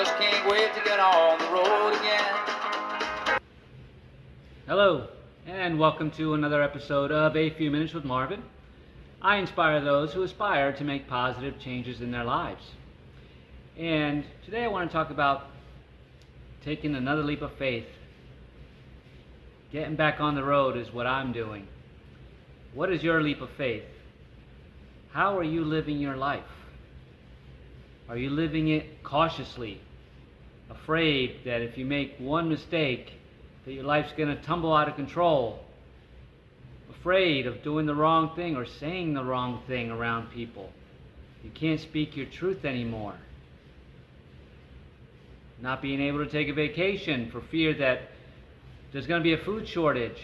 just can't wait to get on the road again. Hello, and welcome to another episode of A Few Minutes with Marvin. I inspire those who aspire to make positive changes in their lives. And today I want to talk about taking another leap of faith. Getting back on the road is what I'm doing. What is your leap of faith? How are you living your life? Are you living it cautiously, afraid that if you make one mistake, that your life's going to tumble out of control? Afraid of doing the wrong thing or saying the wrong thing around people. You can't speak your truth anymore. Not being able to take a vacation for fear that there's going to be a food shortage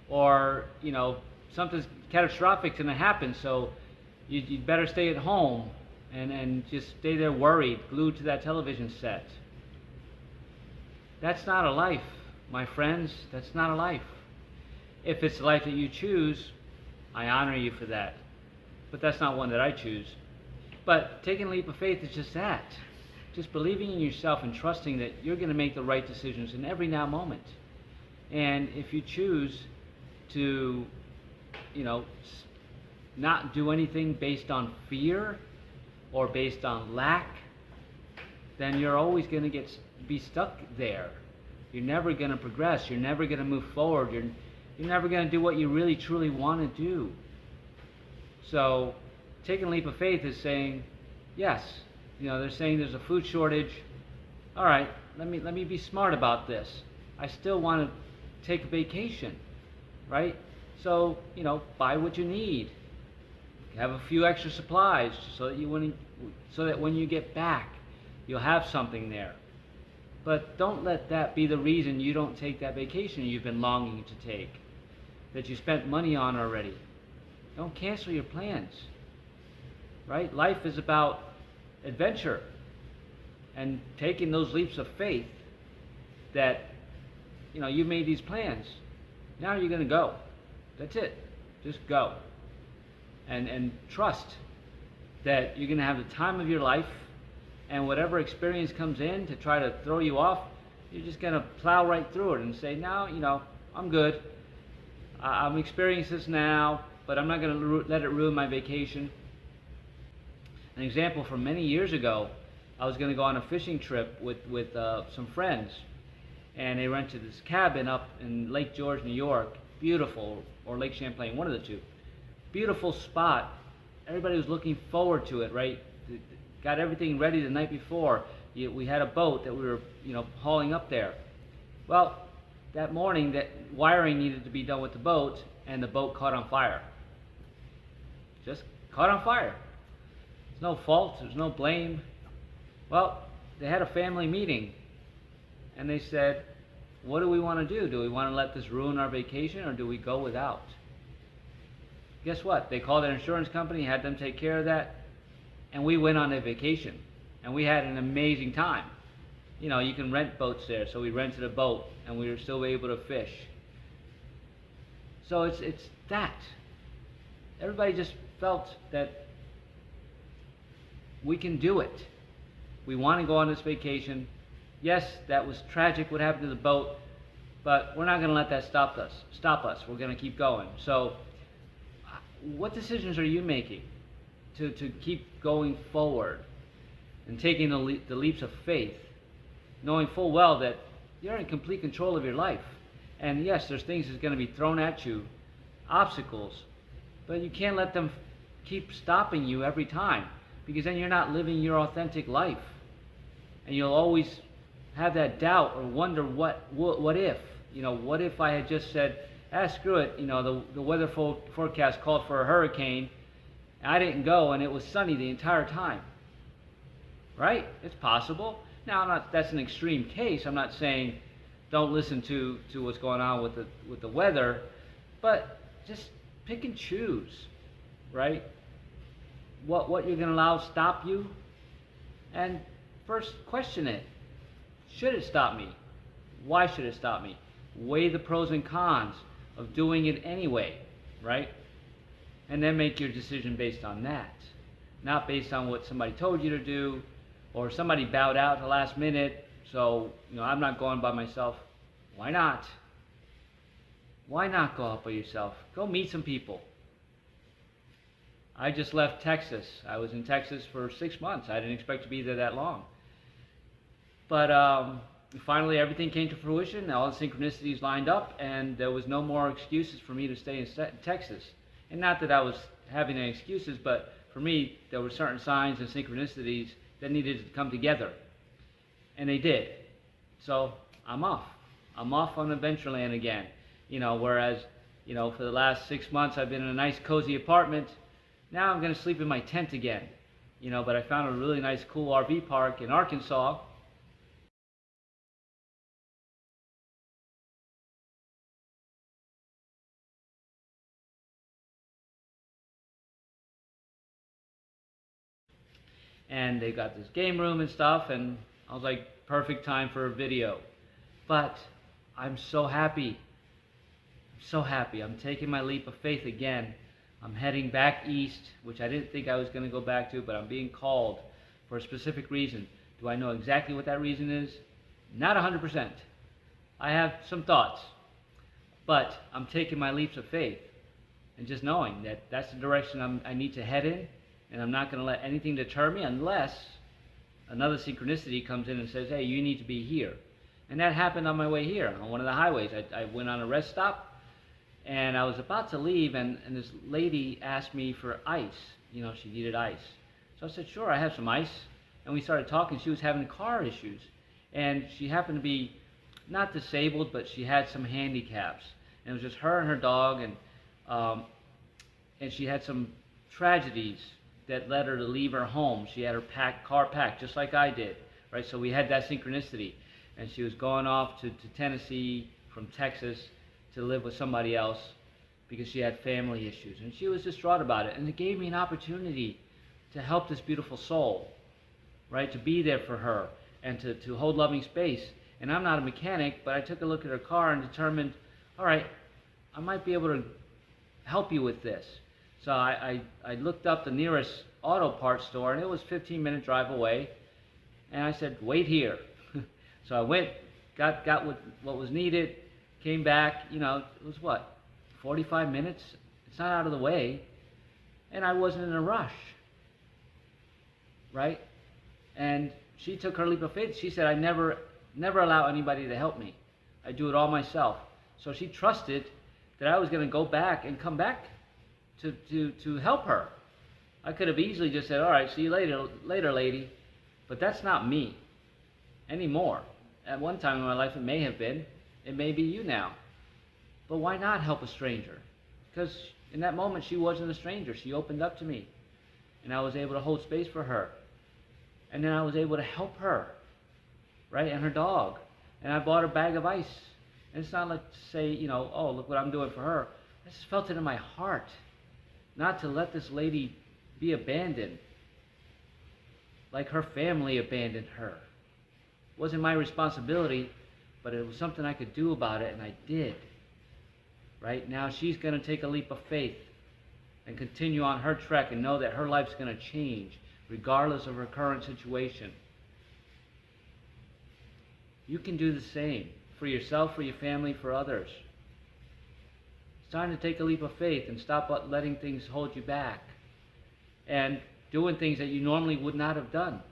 or, something catastrophic is going to happen, so you'd better stay at home and just stay there worried, glued to that television set. That's not a life, my friends. That's not a life. If it's the life that you choose, I honor you for that. But that's not one that I choose. But taking a leap of faith is just that. Just believing in yourself and trusting that you're going to make the right decisions in every now moment. And if you choose to, not do anything based on fear or based on lack, then you're always going to be stuck there. You're never going to progress. You're never going to move forward. You're never going to do what you really truly want to do. So taking a leap of faith is saying, yes, they're saying there's a food shortage. All right, let me be smart about this. I still want to take a vacation, right? So, buy what you need. Have a few extra supplies so that when you get back, you'll have something there. But don't let that be the reason you don't take that vacation you've been longing to take, that you spent money on already. Don't cancel your plans, right? Life is about adventure and taking those leaps of faith that, you made these plans. Now you're going to go. That's it. Just go. And trust that you're going to have the time of your life, and whatever experience comes in to try to throw you off, you're just going to plow right through it and say, no, I'm good. I'm experiencing this now, but I'm not going to let it ruin my vacation. An example from many years ago, I was going to go on a fishing trip with some friends, and they rented this cabin up in Lake George, New York. Beautiful, or Lake Champlain, one of the two. Beautiful spot. Everybody was looking forward to it, right? Got everything ready the night before. We had a boat that we were, hauling up there. Well, that morning, that wiring needed to be done with the boat, and the boat caught on fire. Just caught on fire. There's no fault. There's no blame. Well, they had a family meeting, and they said, what do we want to do? Do we want to let this ruin our vacation, or do we go without? Guess what? They called their insurance company, had them take care of that, and we went on a vacation, and we had an amazing time. You can rent boats there, so we rented a boat, and we were still able to fish. So it's that. Everybody just felt that we can do it. We want to go on this vacation. Yes, that was tragic what happened to the boat, but we're not going to let that stop us. We're going to keep going. So what decisions are you making to keep going forward and taking the leaps of faith, knowing full well that you're in complete control of your life? And yes, there's things that's going to be thrown at you, obstacles, but you can't let them keep stopping you every time, because then you're not living your authentic life. And you'll always have that doubt or wonder what if? What if I had just said, screw it, the weather forecast called for a hurricane, and I didn't go, and it was sunny the entire time. Right? It's possible. Now, that's an extreme case. I'm not saying don't listen to what's going on with the weather, but just pick and choose, right? What you're going to allow stop you, and first question it. Should it stop me? Why should it stop me? Weigh the pros and cons of doing it anyway, right? And then make your decision based on that, not based on what somebody told you to do or somebody bowed out at the last minute, so I'm not going by myself. Why not? Why not go out by yourself? Go meet some people. I just left Texas. I was in Texas for 6 months. I didn't expect to be there that long. But finally everything came to fruition. All the synchronicities lined up, and there was no more excuses for me to stay in Texas. And not that I was having any excuses, but for me, there were certain signs and synchronicities that needed to come together. And they did. So I'm off. I'm off on Adventureland again. Whereas, for the last 6 months I've been in a nice cozy apartment. Now I'm going to sleep in my tent again. But I found a really nice cool RV park in Arkansas. And they got this game room and stuff, and I was like, perfect time for a video. But I'm so happy. I'm so happy. I'm taking my leap of faith again. I'm heading back east, which I didn't think I was going to go back to, but I'm being called for a specific reason. Do I know exactly what that reason is? Not 100%. I have some thoughts, but I'm taking my leaps of faith and just knowing that that's the direction I need to head in, and I'm not going to let anything deter me unless another synchronicity comes in and says, hey, you need to be here. And that happened on my way here on one of the highways. I went on a rest stop, and I was about to leave, and this lady asked me for ice. She needed ice. So I said, sure, I have some ice. And we started talking. She was having car issues. And she happened to be not disabled, but she had some handicaps. And it was just her and her dog, and she had some tragedies that led her to leave her home. She had her car packed, just like I did, right? So we had that synchronicity. And she was going off to Tennessee from Texas to live with somebody else because she had family issues. And she was distraught about it. And it gave me an opportunity to help this beautiful soul, right? To be there for her and to hold loving space. And I'm not a mechanic, but I took a look at her car and determined, all right, I might be able to help you with this. So I looked up the nearest auto parts store, and it was a 15-minute drive away. And I said, wait here. So I went, got what was needed, came back. It was what, 45 minutes? It's not out of the way. And I wasn't in a rush, right? And she took her leap of faith. She said, I never allow anybody to help me. I do it all myself. So she trusted that I was going to go back and come back to help her. I could have easily just said, all right, see you later, lady. But that's not me anymore. At one time in my life, it may have been. It may be you now. But why not help a stranger? Because in that moment, she wasn't a stranger. She opened up to me. And I was able to hold space for her. And then I was able to help her, right? And her dog. And I bought a bag of ice. And it's not like to say, oh, look what I'm doing for her. I just felt it in my heart. Not to let this lady be abandoned. Like her family abandoned her. It wasn't my responsibility, but it was something I could do about it, and I did. Right? Now she's going to take a leap of faith and continue on her trek and know that her life's going to change regardless of her current situation. You can do the same for yourself, for your family, for others. It's time to take a leap of faith and stop letting things hold you back and doing things that you normally would not have done,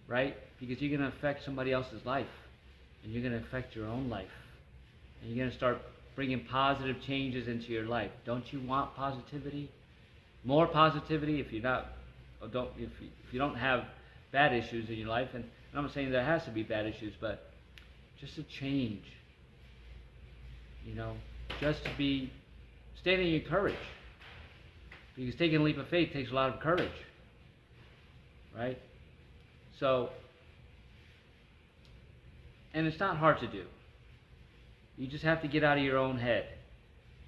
right? Because you're going to affect somebody else's life, and you're going to affect your own life, and you're going to start bringing positive changes into your life. Don't you want positivity? More positivity if you don't have bad issues in your life. And I'm not saying there has to be bad issues, but just a change. Just to be standing in your courage. Because taking a leap of faith takes a lot of courage, right? So, and it's not hard to do. You just have to get out of your own head.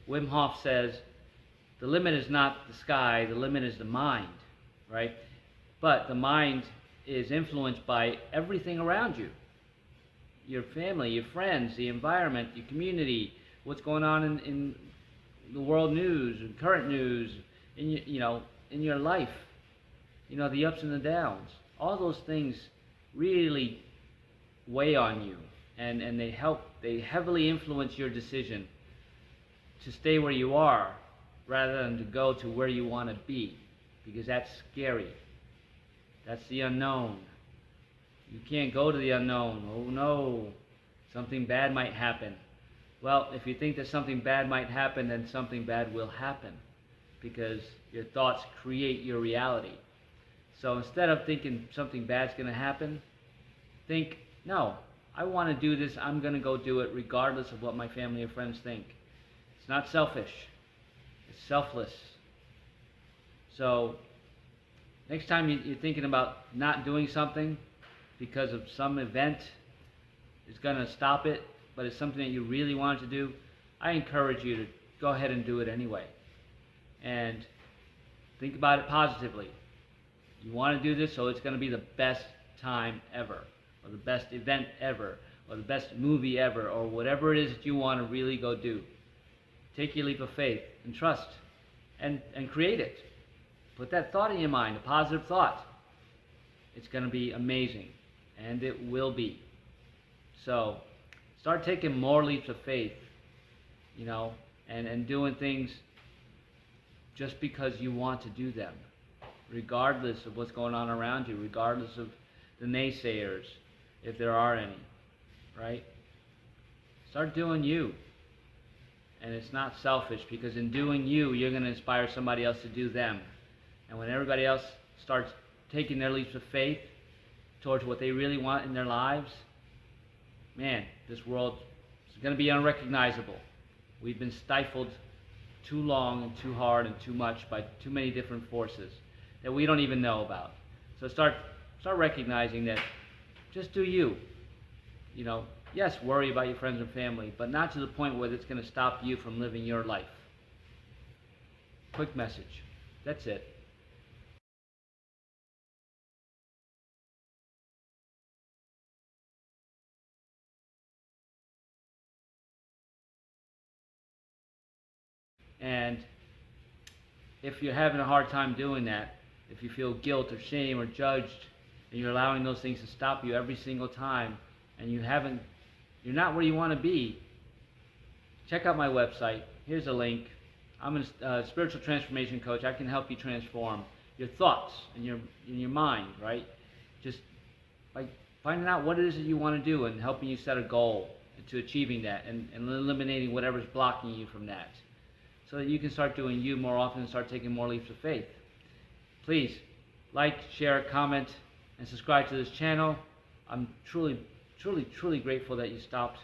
Wim Hof says, the limit is not the sky, the limit is the mind, right? But the mind is influenced by everything around you. Your family, your friends, the environment, your community, what's going on in the world news, current news, in your life, the ups and the downs. All those things really weigh on you, and they heavily influence your decision to stay where you are rather than to go to where you want to be, because that's scary. That's the unknown. You can't go to the unknown. Oh no, something bad might happen. Well, if you think that something bad might happen, then something bad will happen, because your thoughts create your reality. So instead of thinking something bad's going to happen, think, no, I want to do this, I'm going to go do it regardless of what my family or friends think. It's not selfish, it's selfless. So next time you're thinking about not doing something because of some event is going to stop it, but it's something that you really wanted to do, I encourage you to go ahead and do it anyway. And think about it positively. You want to do this, so it's going to be the best time ever, or the best event ever, or the best movie ever, or whatever it is that you want to really go do. Take your leap of faith and trust, and create it. Put that thought in your mind, a positive thought. It's going to be amazing, and it will be. So start taking more leaps of faith, and doing things just because you want to do them, regardless of what's going on around you, regardless of the naysayers, if there are any, right? Start doing you. And it's not selfish, because in doing you, you're going to inspire somebody else to do them. And when everybody else starts taking their leaps of faith towards what they really want in their lives, man, this world is going to be unrecognizable. We've been stifled too long and too hard and too much by too many different forces that we don't even know about. So start recognizing that just do you. Yes, worry about your friends and family, but not to the point where it's going to stop you from living your life. Quick message. That's it. And if you're having a hard time doing that, if you feel guilt or shame or judged, and you're allowing those things to stop you every single time, and you're not where you want to be, check out my website. Here's a link. I'm a spiritual transformation coach. I can help you transform your thoughts and your mind, right? Just by finding out what it is that you want to do and helping you set a goal to achieving that, and eliminating whatever's blocking you from that, so that you can start doing you more often and start taking more leaps of faith. Please like, share, comment, and subscribe to this channel. I'm truly, truly, truly grateful that you stopped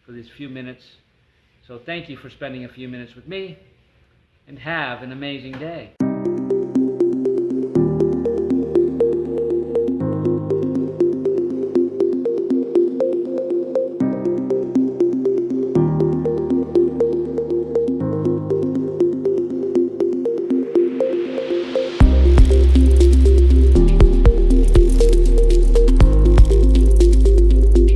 for these few minutes. So thank you for spending a few minutes with me, and have an amazing day.